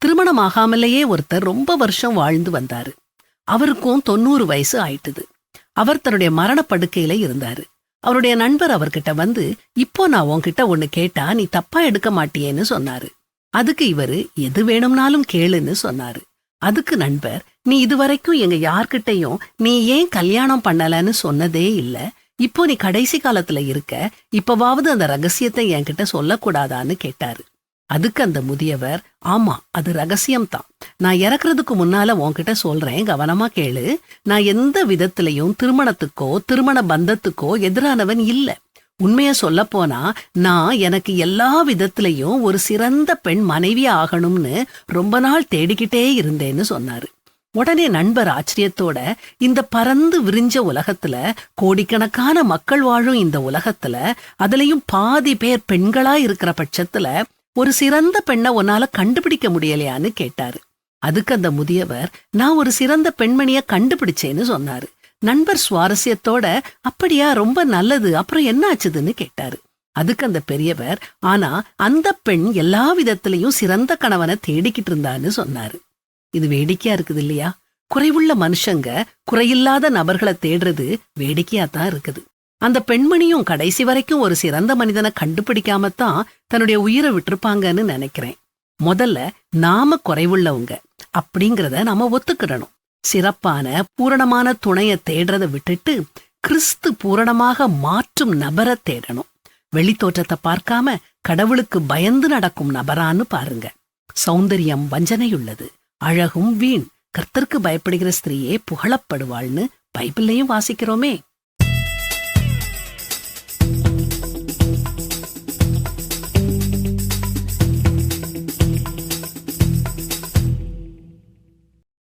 திருமணமாகாமலேயே ஒருத்தர் ரொம்ப வருஷம் வாழ்ந்து வந்தாரு. அவருக்கும் 90 வயசு ஆயிட்டுது. அவர் தன்னுடைய மரணப்படுக்கையில இருந்தாரு. அவருடைய நண்பர் அவர்கிட்ட வந்து, இப்போ நான் உன்கிட்ட ஒண்ணு கேட்டா நீ தப்பா எடுக்க மாட்டியேன்னு சொன்னாரு. அதுக்கு இவரு எது வேணும்னாலும் கேளுன்னு சொன்னாரு. அதுக்கு நண்பர், நீ இதுவரைக்கும் எங்க யார்கிட்டையும் நீ ஏன் கல்யாணம் பண்ணலன்னு சொன்னதே இல்ல. இப்போ நீ கடைசி காலத்துல இருக்க, இப்பவாவது அந்த ரகசியத்தை என்கிட்ட சொல்லக்கூடாதான்னு கேட்டாரு. அதுக்கு அந்த முதியவர், ஆமா அது ரகசியம்தான், நான் இறக்குறதுக்கு முன்னால உன்கிட்ட சொல்றேன், கவனமா கேளு. நான் எந்த விதத்திலையும் திருமணத்துக்கோ திருமண பந்தத்துக்கோ எதிரானவன் இல்ல. உண்மைய சொல்ல போனா நான் எனக்கு எல்லா விதத்திலையும் ஒரு சிறந்த பெண் மனைவி ஆகணும்னு ரொம்ப நாள் தேடிக்கிட்டே இருந்தேன்னு சொன்னாரு. உடனே நண்பர் ஆச்சரியத்தோட, இந்த பறந்து விரிஞ்ச உலகத்துல, கோடிக்கணக்கான மக்கள் வாழும் இந்த உலகத்துல, அதுலயும் பாதி பேர் பெண்களா இருக்கிற பட்சத்துல ஒரு சிறந்த பெண்ணை உன்னால கண்டுபிடிக்க முடியலையான்னு கேட்டாரு. அதுக்கு அந்த முதியவர், நான் ஒரு சிறந்த பெண்மணிய கண்டுபிடிச்சேன்னு சொன்னாரு. நண்பர் சுவாரஸ்யத்தோட, அப்படியா, ரொம்ப நல்லது, அப்புறம் என்ன ஆச்சுதுன்னு கேட்டாரு. அதுக்கு அந்த பெரியவர், ஆனா அந்த பெண் எல்லா விதத்திலையும் சிறந்த கணவனை தேடிக்கிட்டு இருந்தான்னு சொன்னாரு. இது வேடிக்கையா இருக்குது இல்லையா? குறைவுள்ள மனுஷங்க குறையில்லாத நபர்களை தேடுறது வேடிக்கையா தான் இருக்குது. அந்த பெண்மணியும் கடைசி வரைக்கும் ஒரு சிறந்த மனிதனை கண்டுபிடிக்காமத்தான் தன்னுடைய உயிரை விட்டுருப்பாங்கன்னு நினைக்கிறேன். முதல்ல நாம குறைவுள்ளவங்க அப்படிங்கிறத நாம ஒத்துக்கிடணும். சிறப்பான பூரணமான துணையை தேடுறதை விட்டுட்டு கிறிஸ்து பூரணமாக மாற்றும் நபரை தேடணும். வெளித்தோற்றத்தை பார்க்காம கடவுளுக்கு பயந்து நடக்கும் நபரான்னு பாருங்க. சௌந்தரியம் வஞ்சனையுள்ளது, அழகும் வீண், கர்த்தருக்கு பயப்படுகிற ஸ்திரீயே புகழப்படுவாள்னு பைபிள்லையும் வாசிக்கிறோமே.